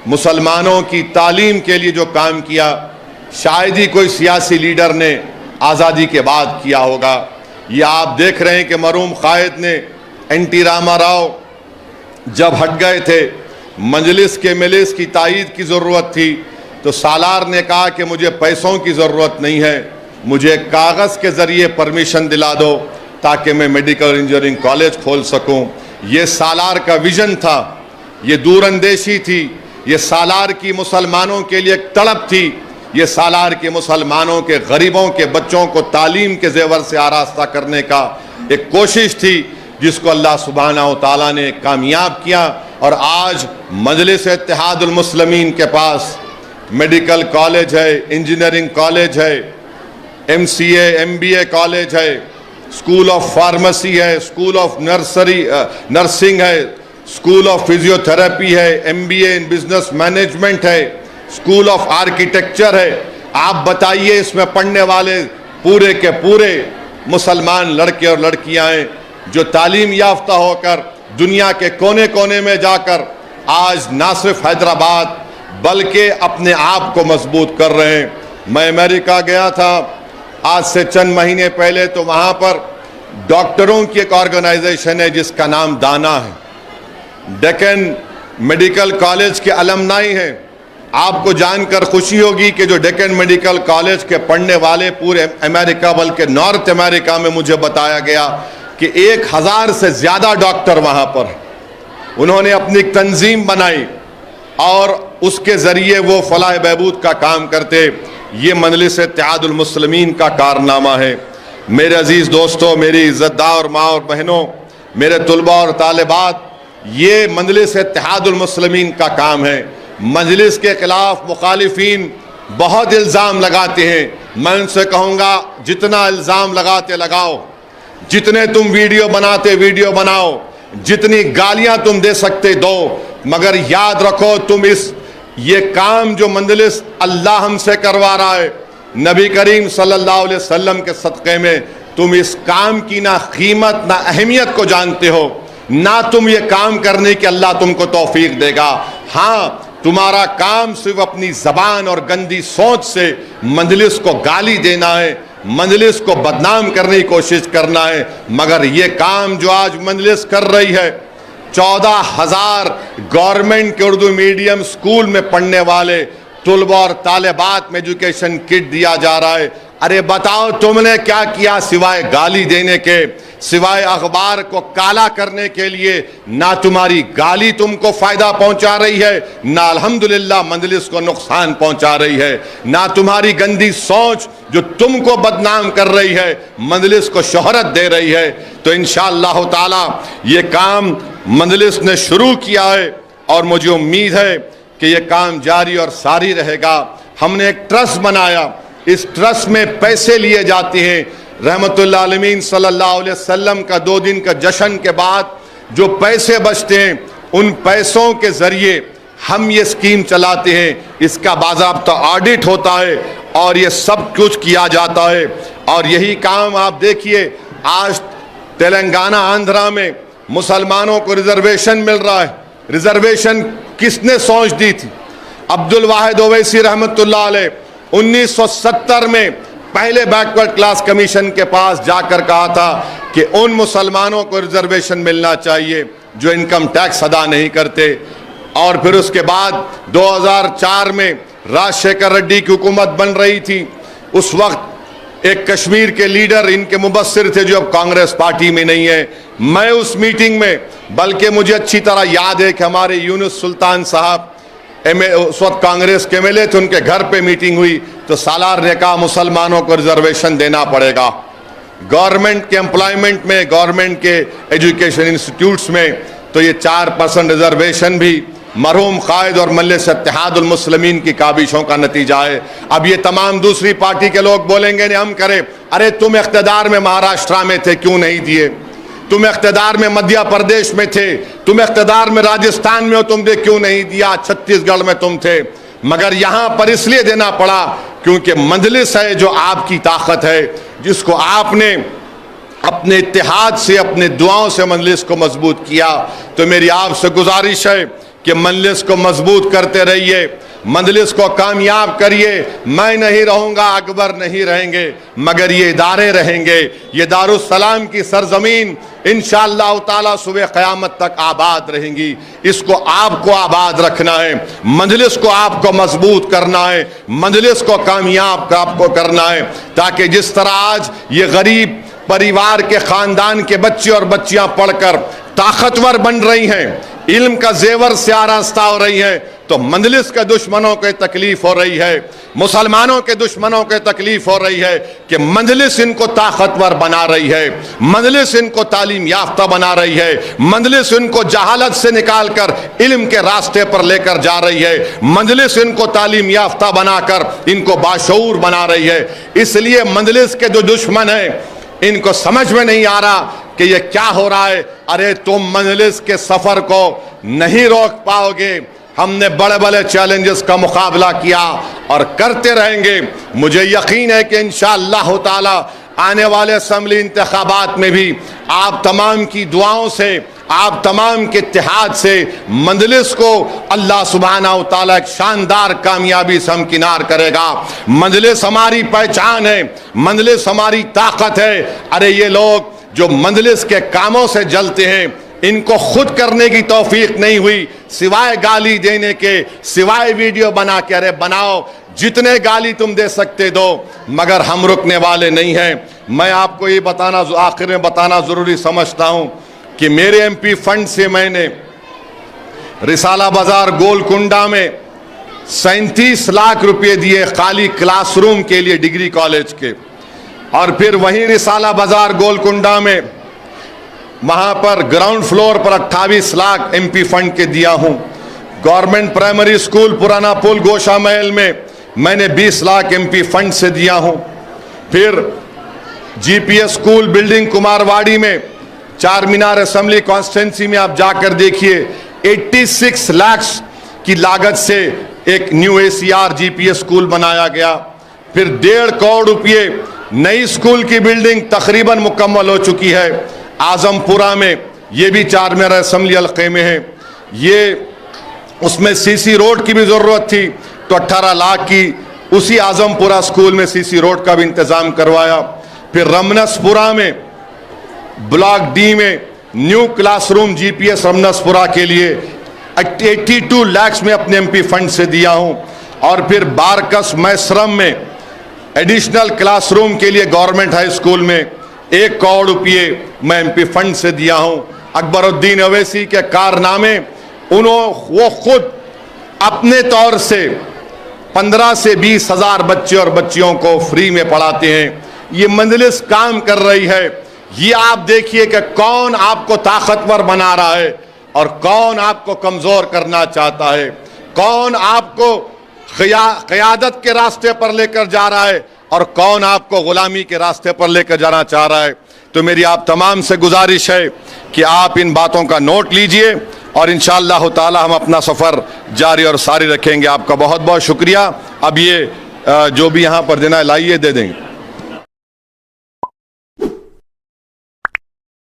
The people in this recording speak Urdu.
مسلمانوں کی تعلیم کے لیے جو کام کیا شاید ہی کوئی سیاسی لیڈر نے آزادی کے بعد کیا ہوگا۔ یہ آپ دیکھ رہے ہیں کہ مرحوم قائد نے این ٹی راما راؤ جب ہٹ گئے تھے، مجلس کے مجلس کی تائید کی ضرورت تھی تو سالار نے کہا کہ مجھے پیسوں کی ضرورت نہیں ہے، مجھے کاغذ کے ذریعے پرمیشن دلا دو تاکہ میں میڈیکل انجینئرنگ کالج کھول سکوں۔ یہ سالار کا ویژن تھا، یہ دور اندیشی تھی، یہ سالار کی مسلمانوں کے لیے ایک طلب تھی، یہ سالار کے مسلمانوں کے غریبوں کے بچوں کو تعلیم کے زیور سے آراستہ کرنے کا ایک کوشش تھی، جس کو اللہ سبحانہ و تعالیٰ نے کامیاب کیا۔ اور آج مجلس اتحاد المسلمین کے پاس میڈیکل کالج ہے، انجینئرنگ کالج ہے، M C A M B A college ہے، اسکول آف فارمیسی ہے، اسکول آف نرسنگ ہے، اسکول آف فزیو تھراپی ہے، M B A in business management ہے، اسکول آف آرکیٹیکچر ہے۔ آپ بتائیے اس میں پڑھنے والے پورے کے پورے مسلمان لڑکے اور لڑکیاں ہیں جو تعلیم یافتہ ہو کر دنیا کے کونے کونے میں جا کر آج نہ صرف حیدرآباد بلکہ اپنے آپ کو مضبوط کر رہے ہیں۔ میں امریکہ گیا تھا آج سے چند مہینے پہلے، تو وہاں پر ڈاکٹروں کی ایک آرگنائزیشن ہے جس کا نام دانا ہے، ڈیکن میڈیکل کالج کے المنائی ہیں۔ آپ کو جان کر خوشی ہوگی کہ جو ڈیکن میڈیکل کالج کے پڑھنے والے پورے امریکہ بلکہ نارتھ امریکہ میں مجھے بتایا گیا کہ 1000 سے زیادہ ڈاکٹر وہاں پر ہیں۔ انہوں نے اپنی تنظیم بنائی اور اس کے ذریعے وہ فلاح بہبود کا کام کرتے۔ یہ مجلس اتحاد المسلمین کا کارنامہ ہے۔ میرے عزیز دوستو، میری عزت دار ماں اور بہنوں، میرے طلباء اور طالبات، یہ مجلس اتحاد المسلمین کا کام ہے۔ مجلس کے خلاف مخالفین بہت الزام لگاتے ہیں، میں ان سے کہوں گا جتنا الزام لگاتے لگاؤ، جتنے تم ویڈیو بناتے ویڈیو بناؤ، جتنی گالیاں تم دے سکتے دو، مگر یاد رکھو تم یہ کام جو مجلس اللہ ہم سے کروا رہا ہے، نبی کریم صلی اللہ علیہ وسلم کے صدقے میں، تم اس کام کی نہ قیمت نہ اہمیت کو جانتے ہو، نہ تم یہ کام کرنے کی اللہ تم کو توفیق دے گا۔ ہاں، تمہارا کام صرف اپنی زبان اور گندی سوچ سے مجلس کو گالی دینا ہے، مجلس کو بدنام کرنے کی کوشش کرنا ہے، مگر یہ کام جو آج مجلس کر رہی ہے، 14,000 گورنمنٹ کے اردو میڈیم سکول میں پڑھنے والے طلباء اور طالبات میں ایجوکیشن کٹ دیا جا رہا ہے۔ ارے بتاؤ تم نے کیا کیا سوائے گالی دینے کے، سوائے اخبار کو کالا کرنے کے لیے؟ نہ تمہاری گالی تم کو فائدہ پہنچا رہی ہے، نہ الحمدللہ مجلس کو نقصان پہنچا رہی ہے، نہ تمہاری گندی سوچ جو تم کو بدنام کر رہی ہے مجلس کو شہرت دے رہی ہے۔ تو انشاءاللہ تعالی یہ کام مجلس نے شروع کیا ہے اور مجھے امید ہے کہ یہ کام جاری اور ساری رہے گا۔ ہم نے ایک ٹرسٹ بنایا، اس ٹرسٹ میں پیسے لیے جاتے ہیں۔ رحمت اللہ علیہ صلی اللہ علیہ وسلم کا 2 دن کا جشن کے بعد جو پیسے بچتے ہیں، ان پیسوں کے ذریعے ہم یہ اسکیم چلاتے ہیں، اس کا باضابطہ آڈٹ ہوتا ہے اور یہ سب کچھ کیا جاتا ہے۔ اور یہی کام آپ دیکھیے، آج تلنگانہ آندھرا میں مسلمانوں کو ریزرویشن مل رہا ہے۔ ریزرویشن کس نے سوچ دی تھی؟ عبد الواحد اویسی رحمت اللہ علیہ 1970 میں پہلے بیکورڈ کلاس کمیشن کے پاس جا کر کہا تھا کہ ان مسلمانوں کو ریزرویشن ملنا چاہیے جو انکم ٹیکس ادا نہیں کرتے۔ اور پھر اس کے بعد 2004 میں راجشیکھر ریڈی کی حکومت بن رہی تھی، اس وقت ایک کشمیر کے لیڈر ان کے مبصر تھے جو اب کانگریس پارٹی میں نہیں ہے۔ میں اس میٹنگ میں، بلکہ مجھے اچھی طرح یاد ہے کہ ہمارے یونس سلطان صاحب اس وقت کانگریس کے MLA تھے، ان کے گھر پہ میٹنگ ہوئی تو سالار نے کہا مسلمانوں کو ریزرویشن دینا پڑے گا۔ گورنمنٹ کے امپلائمنٹ میں، گورنمنٹ کے ایجوکیشن انسٹیٹیوٹس میں تو یہ 4% ریزرویشن بھی مرحوم قائد اور مجلس اتحاد المسلمین کی کاوشوں کا نتیجہ ہے۔ اب یہ تمام دوسری پارٹی کے لوگ بولیں گے نہیں ہم کریں، ارے تم اقتدار میں مہاراشٹرا میں تھے کیوں نہیں دیے؟ تم اقتدار میں مدھیہ پردیش میں تھے، تم اقتدار میں راجستھان میں ہو، تم نے کیوں نہیں دیا؟ چھتیس گڑھ میں تم تھے، مگر یہاں پر اس لیے دینا پڑا کیونکہ مجلس ہے جو آپ کی طاقت ہے، جس کو آپ نے اپنے اتحاد سے، اپنے دعاؤں سے مجلس کو مضبوط کیا۔ تو میری آپ سے گزارش ہے کہ مجلس کو مضبوط کرتے رہیے, مجلس کو کامیاب کریے. میں نہیں رہوں گا, اکبر نہیں رہیں گے, مگر یہ ادارے رہیں گے. یہ دارالسلام کی سرزمین انشاءاللہ تعالی صبح قیامت تک آباد رہیں گی. اس کو آپ کو آباد رکھنا ہے, مجلس کو آپ کو مضبوط کرنا ہے, مجلس کو کامیاب آپ کو کرنا ہے, تاکہ جس طرح آج یہ غریب پریوار کے خاندان کے بچے اور بچیاں پڑھ کر طاقتور بن رہی ہیں, علم کا زیور سے آراستہ ہو رہی ہیں, تو مجلس کے دشمنوں کو تکلیف ہو رہی ہے, مسلمانوں کے دشمنوں کو تکلیف ہو رہی ہے کہ مجلس ان کو طاقتور بنا رہی ہے, مجلس ان کو تعلیم یافتہ بنا رہی ہے, مجلس ان کو جہالت سے نکال کر علم کے راستے پر لے کر جا رہی ہے, مجلس ان کو تعلیم یافتہ بنا کر ان کو باشعور بنا رہی ہے. اس لیے مجلس کے جو دشمن ہیں ان کو سمجھ میں نہیں آ رہا کہ یہ کیا ہو رہا ہے. ارے تم مجلس کے سفر کو نہیں روک پاؤ گے. ہم نے بڑے بڑے چیلنجز کا مقابلہ کیا اور کرتے رہیں گے. مجھے یقین ہے کہ انشاءاللہ تعالی آنے والے اسمبلی انتخابات میں بھی آپ تمام کی دعاؤں سے, آپ تمام کے اتحاد سے مجلس کو اللہ سبحانہ و تعالیٰ ایک شاندار کامیابی سے ہمکنار کرے گا. مجلس ہماری پہچان ہے, مجلس ہماری طاقت ہے. ارے یہ لوگ جو مجلس کے کاموں سے جلتے ہیں, ان کو خود کرنے کی توفیق نہیں ہوئی, سوائے گالی دینے کے, سوائے ویڈیو بنا کے. ارے بناؤ, جتنے گالی تم دے سکتے دو, مگر ہم رکنے والے نہیں ہیں. میں آپ کو یہ آخر میں بتانا ضروری سمجھتا ہوں کہ میرے ایم پی فنڈ سے میں نے رسالہ بازار گولکنڈہ میں 37 لاکھ روپے دیے خالی کلاس روم کے لیے ڈگری کالج کے, اور پھر وہیں رسالہ بازار گولکنڈہ میں وہاں پر گراؤنڈ فلور پر 28 لاکھ ایم پی فنڈ کے دیا ہوں. گورنمنٹ پرائمری اسکول پرانا پل گوشہ محل میں میں نے 20 لاکھ ایم پی فنڈ سے دیا ہوں. پھر جی پی ایس اسکول بلڈنگ کمارواڑی میں, چار مینار اسمبلی کانسٹینسی میں آپ جا کر دیکھیے, 86 لاکھ کی لاگت سے ایک new A C R G P S school بنایا گیا. پھر 1.5 کروڑ روپے نئی اسکول کی بلڈنگ تقریباً مکمل ہو چکی ہے اعظم پورہ میں, یہ بھی چار مینار اسمبلی حلقے میں ہے. یہ اس میں سی سی روڈ کی بھی ضرورت تھی تو 18 لاکھ کی اسی اعظم پورہ اسکول میں سی سی روڈ کا بھی انتظام کروایا. پھر رمنس پورہ میں بلاک ڈی میں نیو کلاس روم جی پی ایس رمنس پورہ کے لیے 82 لاکھ میں اپنے ایم پی فنڈ سے دیا ہوں. اور پھر بارکس میسرم میں ایڈیشنل کلاس روم کے لیے گورنمنٹ ہائی اسکول میں 1 کروڑ روپے میں ایم پی فنڈ سے دیا ہوں. اکبر الدین اویسی کے کارنامے, وہ خود اپنے طور سے 15 سے 20 ہزار بچے اور بچیوں کو فری میں پڑھاتے ہیں. یہ مجلس کام کر رہی ہے. یہ آپ دیکھیے کہ کون آپ کو طاقتور بنا رہا ہے اور کون آپ کو کمزور کرنا چاہتا ہے, کون آپ کو قیادت کے راستے پر لے کر جا رہا ہے اور کون آپ کو غلامی کے راستے پر لے کر جانا چاہ رہا ہے. تو میری آپ تمام سے گزارش ہے کہ آپ ان باتوں کا نوٹ لیجئے اور انشاءاللہ تعالی ہم اپنا سفر جاری اور ساری رکھیں گے. آپ کا بہت بہت شکریہ. اب یہ جو بھی یہاں پر دینا ہے لائیے دے دیں گے.